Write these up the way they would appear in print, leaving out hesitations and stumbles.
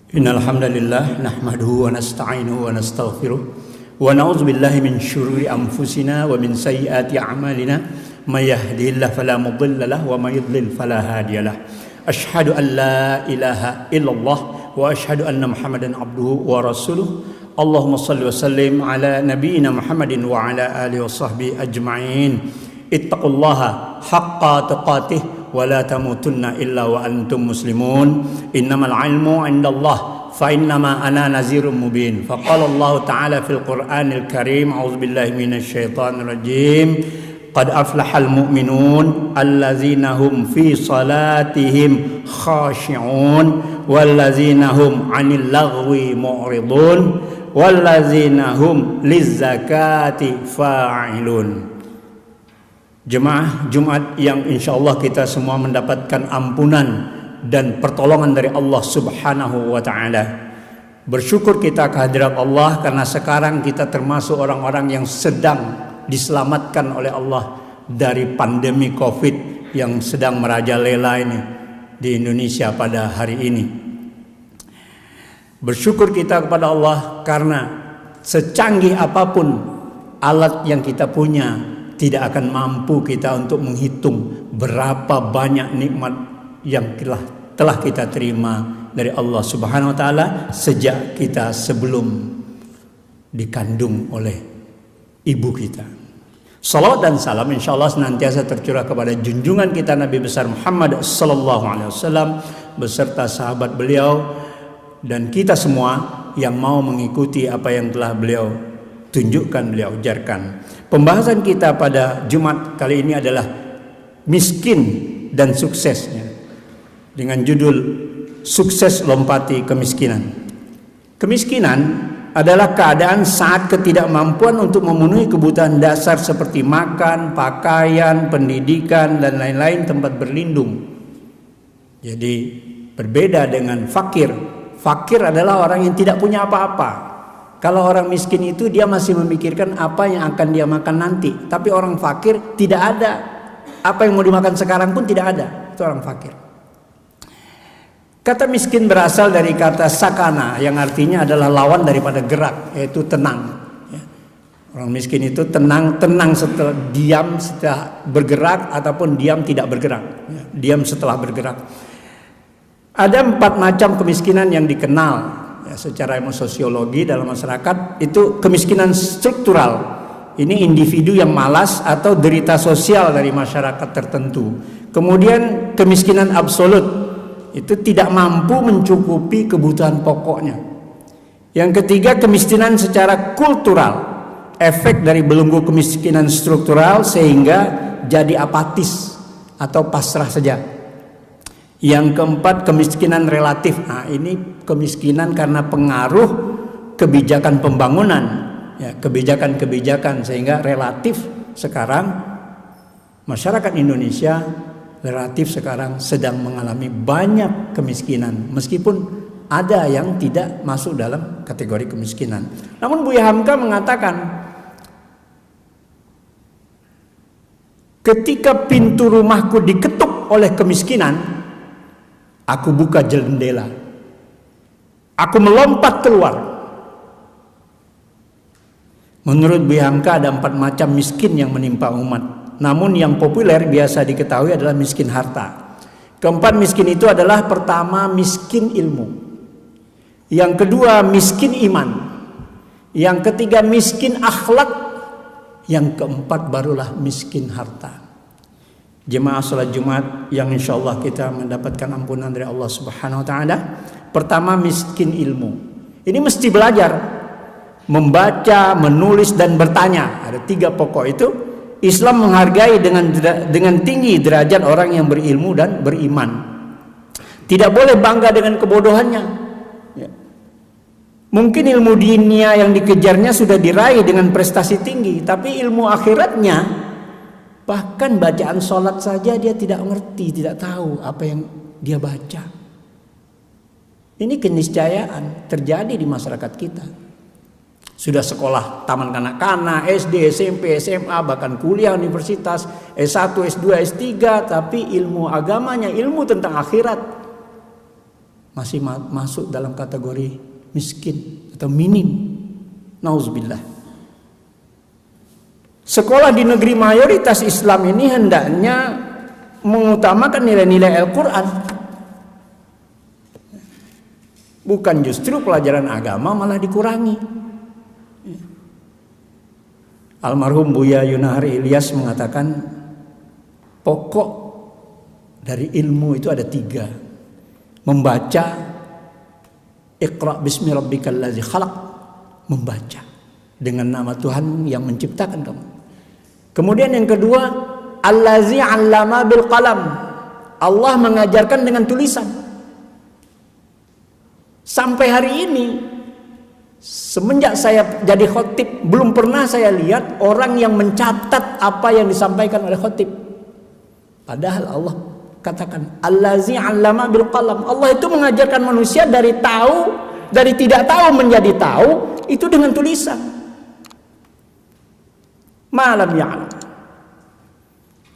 Innal hamdalillah nahmaduhu wa nasta'inuhu wa nastaghfiruh wa na'udzu billahi min syururi anfusina wa min sayyiati a'malina may yahdihillahu fala mudilla lahu wa may yudlil fala hadiyalah. Asyhadu an la ilaha illallah wa asyhadu anna Muhammadan abduhu wa rasuluh. Allahumma shalli wa sallim ala nabiyyina Muhammadin wa ala alihi wa sahbihi ajma'in. Ittaqullaha haqqa tuqatih wa la tamutunna illa wa antum muslimun. Innamal ilmu 'indallah fa innama ana nazirun mubin. Faqala Allah ta'ala fil Qur'anil Karim, a'udzu billahi minasy syaithanir rajim. Qad aflahal mu'minun allazina hum fi salatihim khashi'un wallazina hum 'anil lagwi mu'ridun wallazina hum lizzakati fa'ilun. Jemaah Jumat yang insyaallah kita semua mendapatkan ampunan dan pertolongan dari Allah Subhanahu wa taala. Bersyukur kita kehadirat Allah karena sekarang kita termasuk orang-orang yang sedang diselamatkan oleh Allah dari pandemi Covid yang sedang merajalela ini di Indonesia pada hari ini. Bersyukur kita kepada Allah karena secanggih apapun alat yang kita punya, tidak akan mampu kita untuk menghitung berapa banyak nikmat yang telah kita terima dari Allah Subhanahu wa taala sejak kita sebelum dikandung oleh ibu kita. Salawat dan salam insyaallah senantiasa tercurah kepada junjungan kita Nabi besar Muhammad sallallahu alaihi wasallam beserta sahabat beliau dan kita semua yang mau mengikuti apa yang telah beliau tunjukkan, beliau ajarkan. Pembahasan kita pada Jumat kali ini adalah miskin dan suksesnya, dengan judul Sukses Lompati Kemiskinan. Kemiskinan adalah keadaan saat ketidakmampuan untuk memenuhi kebutuhan dasar seperti makan, pakaian, pendidikan, dan lain-lain, tempat berlindung. Jadi berbeda dengan fakir. Fakir adalah orang yang tidak punya apa-apa. Kalau orang miskin itu dia masih memikirkan apa yang akan dia makan nanti. Tapi orang fakir tidak ada. Apa yang mau dimakan sekarang pun tidak ada. Itu orang fakir. Kata miskin berasal dari kata sakana yang artinya adalah lawan daripada gerak, yaitu tenang. Orang miskin itu tenang setelah diam setelah bergerak ataupun diam tidak bergerak. Diam setelah bergerak. Ada 4 macam kemiskinan yang dikenal secara sosiologi dalam masyarakat. Itu kemiskinan struktural. Ini individu yang malas atau derita sosial dari masyarakat tertentu. Kemudian kemiskinan absolut, itu tidak mampu mencukupi kebutuhan pokoknya. Yang ketiga kemiskinan secara kultural, efek dari belenggu kemiskinan struktural sehingga jadi apatis atau pasrah saja. Yang keempat kemiskinan relatif. Nah, ini kemiskinan karena pengaruh kebijakan pembangunan, kebijakan-kebijakan sehingga relatif sekarang masyarakat Indonesia relatif sekarang sedang mengalami banyak kemiskinan, meskipun ada yang tidak masuk dalam kategori kemiskinan. Namun Buya Hamka mengatakan, ketika pintu rumahku diketuk oleh kemiskinan, aku buka jendela, aku melompat keluar. Menurut Buya Hamka ada 4 macam miskin yang menimpa umat. Namun yang populer biasa diketahui adalah miskin harta. Keempat miskin itu adalah, pertama miskin ilmu, yang kedua miskin iman, yang ketiga miskin akhlak, yang keempat barulah miskin harta. Jemaah salat Jumat yang insyaallah kita mendapatkan ampunan dari Allah Subhanahu wa taala. Pertama miskin ilmu. Ini mesti belajar membaca, menulis dan bertanya. Ada 3 pokok itu. Islam menghargai dengan tinggi derajat orang yang berilmu dan beriman. Tidak boleh bangga dengan kebodohannya. Mungkin ilmu dunia yang dikejarnya sudah diraih dengan prestasi tinggi, tapi ilmu akhiratnya, bahkan bacaan sholat saja dia tidak mengerti, tidak tahu apa yang dia baca. Ini keniscayaan terjadi di masyarakat kita. Sudah sekolah taman kanak-kanak, SD, SMP, SMA, bahkan kuliah universitas, S1, S2, S3, tapi ilmu agamanya, ilmu tentang akhirat masih masuk dalam kategori miskin atau minim. Nauzubillah. Sekolah di negeri mayoritas Islam ini hendaknya mengutamakan nilai-nilai Al-Quran, bukan justru pelajaran agama malah dikurangi. Almarhum Buya Yunahar Ilyas mengatakan pokok dari ilmu itu ada 3. Membaca, Iqra bismi rabbikal ladzi khalaq, membaca dengan nama Tuhan yang menciptakan kamu. Kemudian yang kedua, allazi 'allama bil qalam, Allah mengajarkan dengan tulisan. Sampai hari ini semenjak saya jadi khatib belum pernah saya lihat orang yang mencatat apa yang disampaikan oleh khatib. Padahal Allah katakan allazi 'allama bil qalam, Allah itu mengajarkan manusia dari tidak tahu menjadi tahu itu dengan tulisan. Malam ya'lam,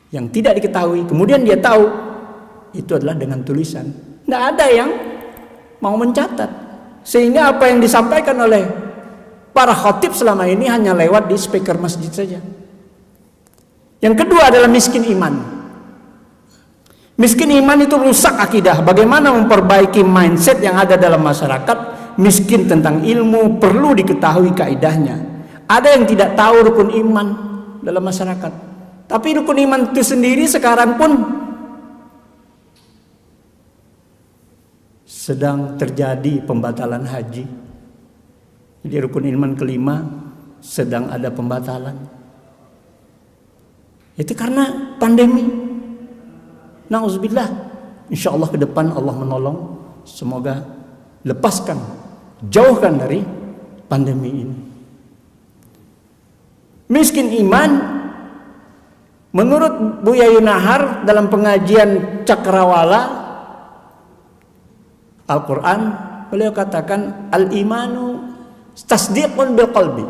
yang tidak diketahui kemudian dia tahu, itu adalah dengan tulisan. Tidak ada yang mau mencatat, sehingga apa yang disampaikan oleh para khatib selama ini hanya lewat di speaker masjid saja. Yang kedua adalah miskin iman. Miskin iman itu rusak akidah. Bagaimana memperbaiki mindset yang ada dalam masyarakat miskin tentang ilmu, perlu diketahui kaidahnya. Ada yang tidak tahu rukun iman dalam masyarakat. Tapi rukun iman itu sendiri sekarang pun sedang terjadi pembatalan haji. Jadi rukun iman kelima sedang ada pembatalan. Itu karena pandemi. Nauzubillah. Insyaallah ke depan Allah menolong. Semoga lepaskan, jauhkan dari pandemi ini. Miskin iman, menurut Buya Yunahar dalam pengajian Cakrawala Al-Quran, beliau katakan al-imanu tasdiqun bil qalbi.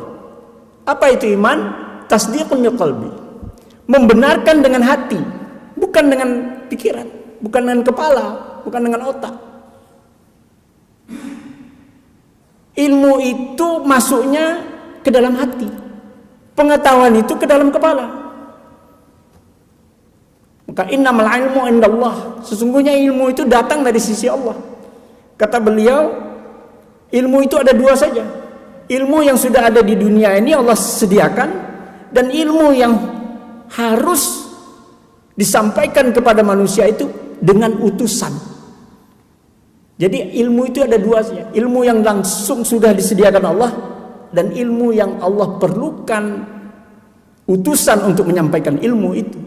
Apa itu iman? Tasdiqun bil qalbi, membenarkan dengan hati, bukan dengan pikiran, bukan dengan kepala, bukan dengan otak. Ilmu itu masuknya ke dalam hati, pengetahuan itu ke dalam kepala. Maka innamal ilmu indallah, sesungguhnya ilmu itu datang dari sisi Allah. Kata beliau, ilmu itu ada 2 saja. Ilmu yang sudah ada di dunia ini Allah sediakan, dan ilmu yang harus disampaikan kepada manusia itu dengan utusan. Jadi ilmu itu ada 2 saja. Ilmu yang langsung sudah disediakan Allah, dan ilmu yang Allah perlukan utusan untuk menyampaikan ilmu itu.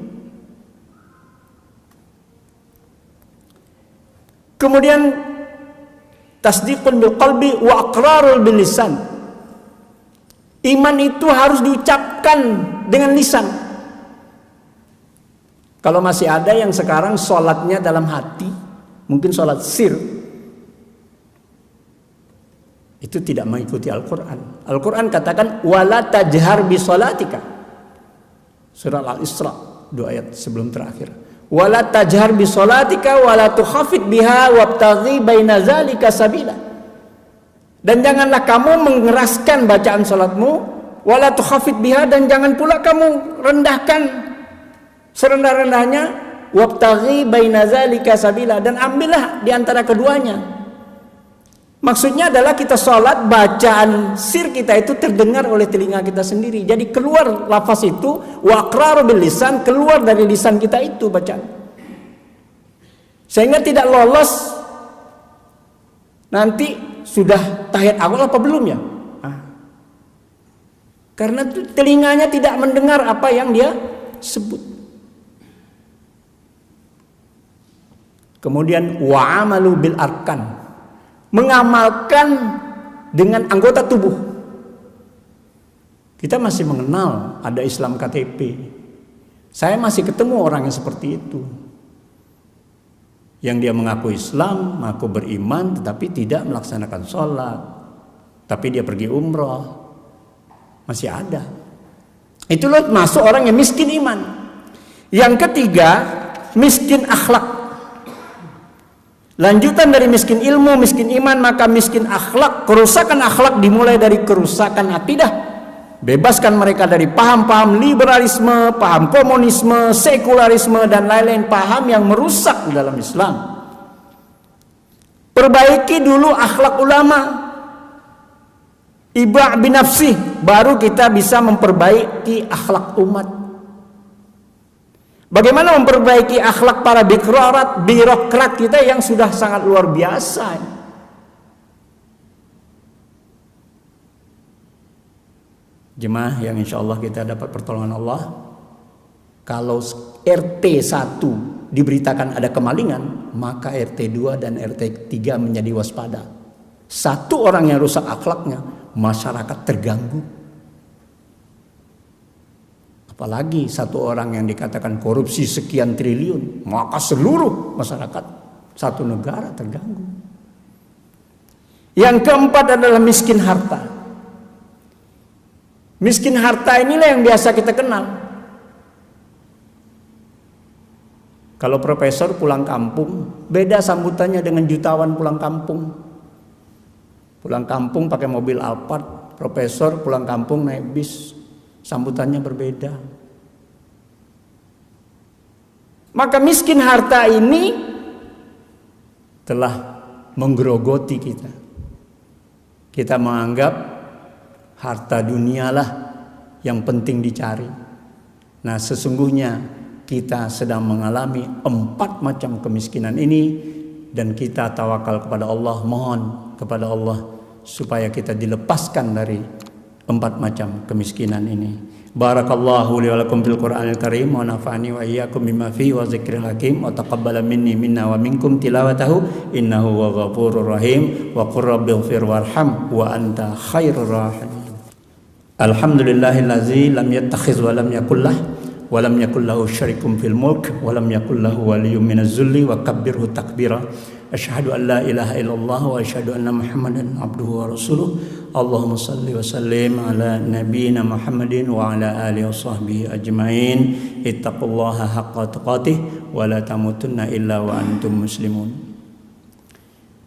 Kemudian tasdiqun bil qalbi wa aqrarul bil lisan. Iman itu harus diucapkan dengan lisan. Kalau masih ada yang sekarang sholatnya dalam hati, mungkin sholat sir, itu tidak mengikuti Al-Quran. Al-Quran katakan wala tajhar bi sholatika, surah Al-Isra 2 ayat sebelum terakhir. Wala tajhar bi sholatika wala tukhafid biha wabtaghi baina zalika sabila. Dan janganlah kamu mengeraskan bacaan salatmu, wala tukhafid biha, dan jangan pula kamu rendahkan serendah-rendahnya, wabtaghi baina zalika sabila, dan ambillah di antara keduanya. Maksudnya adalah kita sholat, bacaan sir kita itu terdengar oleh telinga kita sendiri. Jadi keluar lafaz itu, wa aqraru bil lisan, keluar dari lisan kita itu bacaan. Sehingga tidak lolos nanti sudah tahiyat awal apa belum ya? Karena telinganya tidak mendengar apa yang dia sebut. Kemudian wa amalu bil arkan, mengamalkan dengan anggota tubuh. Kita masih mengenal ada Islam KTP. Saya masih ketemu orang yang seperti itu, yang dia mengaku Islam, mengaku beriman, tetapi tidak melaksanakan sholat, tapi dia pergi umroh. Masih ada. Itulah masuk orang yang miskin iman. Yang ketiga, miskin akhlak. Lanjutan dari miskin ilmu, miskin iman, maka miskin akhlak. Kerusakan akhlak dimulai dari kerusakan akidah. Bebaskan mereka dari paham-paham liberalisme, paham komunisme, sekularisme, dan lain-lain paham yang merusak dalam Islam. Perbaiki dulu akhlak ulama. Iba' binafsih, baru kita bisa memperbaiki akhlak umat. Bagaimana memperbaiki akhlak para birokrat kita yang sudah sangat luar biasa. Jemaah yang insya Allah kita dapat pertolongan Allah. Kalau RT 1 diberitakan ada kemalingan, maka RT 2 dan RT 3 menjadi waspada. Satu orang yang rusak akhlaknya, masyarakat terganggu. Apalagi satu orang yang dikatakan korupsi sekian triliun, maka seluruh masyarakat satu negara terganggu. Yang keempat adalah miskin harta. Miskin harta inilah yang biasa kita kenal. Kalau profesor pulang kampung, beda sambutannya dengan jutawan pulang kampung. Pulang kampung pakai mobil Alphard, profesor pulang kampung naik bis. Sambutannya berbeda. Maka miskin harta ini telah menggerogoti kita. Kita menganggap harta dunialah yang penting dicari. Nah, sesungguhnya kita sedang mengalami 4 macam kemiskinan ini, dan kita tawakal kepada Allah, mohon kepada Allah supaya kita dilepaskan dari 4 macam kemiskinan ini. Barakallahu li wa lakum fil Qur'anil Karim wa nafa'ani wa iyyakum bima fihi wa dzikril hakim wa taqabbala minna wa minkum tilawatahu innahu wa ghafurur rahim wa qur rabbighfir warham wa anta khairur rahimin. Alhamdulillahillazi lam yattakhiz wa lam yakul lahu syarikun fil mulk wa lam yakul lahu waliyyun minaz zulli wa kabbirhu takbira. Asyhadu an la ilaha illallah wa asyhadu anna Muhammadan abduhu wa rasuluh. Allahumma salli wa sallim ala nabiyyina Muhammadin wa ala alihi wa sahbihi ajmain. Ittaqullaha haqqa tuqatih wa la tamutunna illa wa antum muslimun.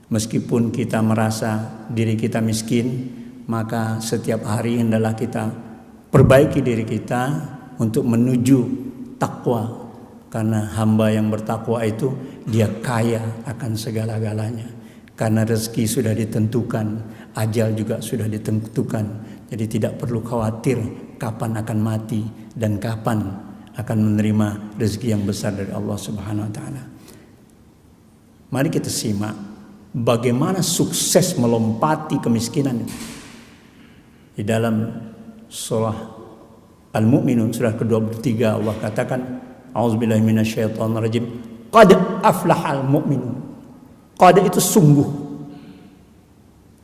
Meskipun kita merasa diri kita miskin, maka setiap hari hendaklah kita perbaiki diri kita untuk menuju takwa. Karena hamba yang bertakwa itu dia kaya akan segala-galanya. Karena rezeki sudah ditentukan, ajal juga sudah ditentukan. Jadi tidak perlu khawatir kapan akan mati dan kapan akan menerima rezeki yang besar dari Allah Subhanahu wa taala. Mari kita simak bagaimana sukses melompati kemiskinan. Di dalam surah Al-Mu'minun surah ke-23 Allah katakan, A'udzubillahi minasyaitonirrajim. Qad aflahal mu'minun. Qad itu sungguh.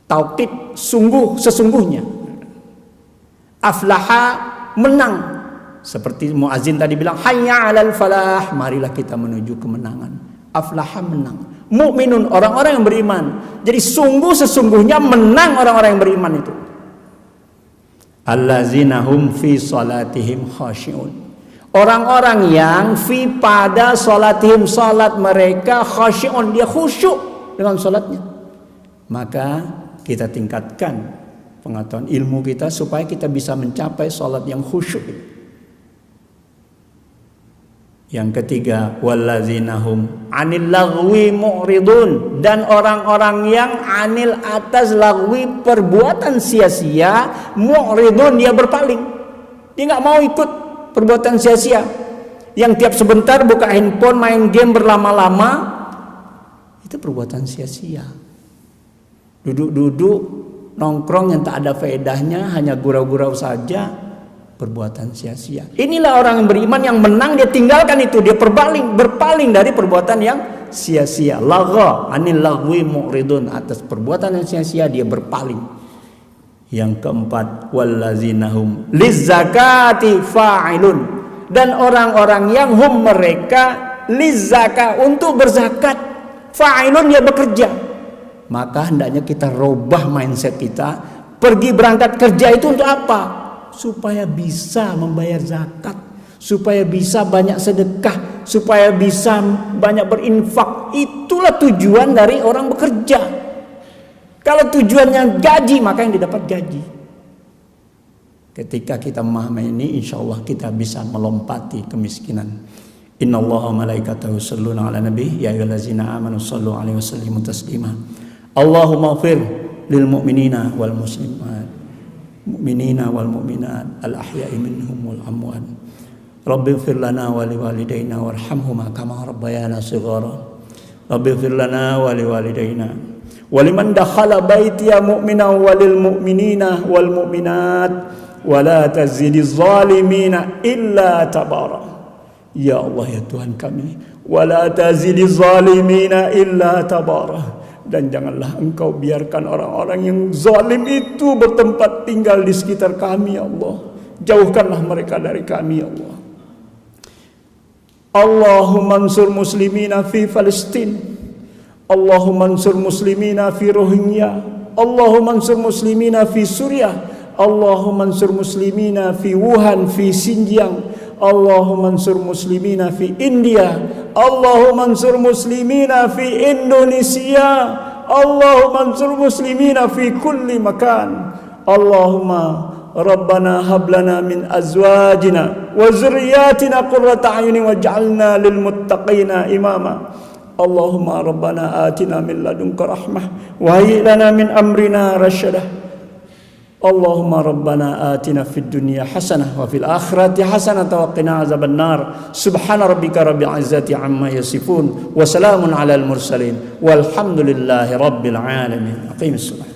Taukid sungguh, sesungguhnya. Aflaha menang. Seperti muazin tadi bilang, hayya 'alal falah, marilah kita menuju kemenangan. Aflaha menang. Mu'minun orang-orang yang beriman. Jadi sungguh sesungguhnya menang orang-orang yang beriman itu. Allazina hum fi salatihim khashi'un. Orang-orang yang fi pada salatihim, salat mereka khasyi'un, dia khusyuk dengan salatnya. Maka kita tingkatkan pengetahuan ilmu kita supaya kita bisa mencapai salat yang khusyuk. Yang ketiga, wallazina hum 'anil lagwi mu'ridun, dan orang-orang yang anil atas lagwi perbuatan sia-sia, mu'ridun dia berpaling. Dia enggak mau ikut perbuatan sia-sia. Yang tiap sebentar buka handphone, main game berlama-lama, itu perbuatan sia-sia. Duduk-duduk nongkrong yang tak ada faedahnya, hanya gurau-gurau saja, perbuatan sia-sia. Inilah orang yang beriman yang menang, dia tinggalkan itu, dia berpaling dari perbuatan yang sia-sia. Lagha anil lagwi mu'ridun, atas perbuatan yang sia-sia dia berpaling. Yang keempat, wallazinahum lizzakati fa'ilun, dan orang-orang yang hum mereka lizzaka untuk berzakat, fa'ilun dia bekerja. Maka hendaknya kita robah mindset kita. Pergi berangkat kerja itu untuk apa? Supaya bisa membayar zakat, supaya bisa banyak sedekah, supaya bisa banyak berinfak, Itulah tujuan dari orang bekerja. Kalau tujuannya gaji, maka yang didapat gaji. Ketika kita memahami ini, insya Allah kita bisa melompati kemiskinan. Innallaha malaikatahu yusholluna ala nabi ya ayyuhallazina amanu shallu alaihi wasallimu taslima. Allahumma ighfir lil mu'minina wal muslimat, mu'minina wal mu'minat, al ahya'i minhum wal amwat. Rabbi ighfir lana wa liwalidayna warhamhuma kama rabbayana shighara. Rabbi ighfir lana wa liwalidayna wa liman dakhala baitiya mu'minan walil mu'minina wal mu'minat wa la tazidiz zalimina illa tabara. Ya Allah ya Tuhan kami, wala tazidiz zalimina illa tabara, dan janganlah Engkau biarkan orang-orang yang zalim itu bertempat tinggal di sekitar kami ya Allah. Jauhkanlah mereka dari kami ya Allah. Allahumma ansur muslimina fi Palestin, Allahumma ansur muslimina fi Rohingya, Allahumma ansur muslimina fi Suriah, Allahumma ansur muslimina fi Wuhan fi Xinjiang, Allahumma ansur muslimina fi India, Allahumma ansur muslimina fi Indonesia, Allahumma ansur muslimina fi kulli makan. Allahumma Rabbana hablana min azwajina wa zurriyatina qurrata a'yunin waj'alna lil muttaqina imama. Allahumma Rabbana atina min ladunka rahmah wa hayyi lana min amrina rasyadah. Allahumma Rabbana atina fid dunya hasanah wa fil akhirati hasanah wa qina azabannar. Subhana rabbika rabbil izzati amma yasifun wa salamun alal mursalin walhamdulillahi rabbil alamin. Aqimis salat.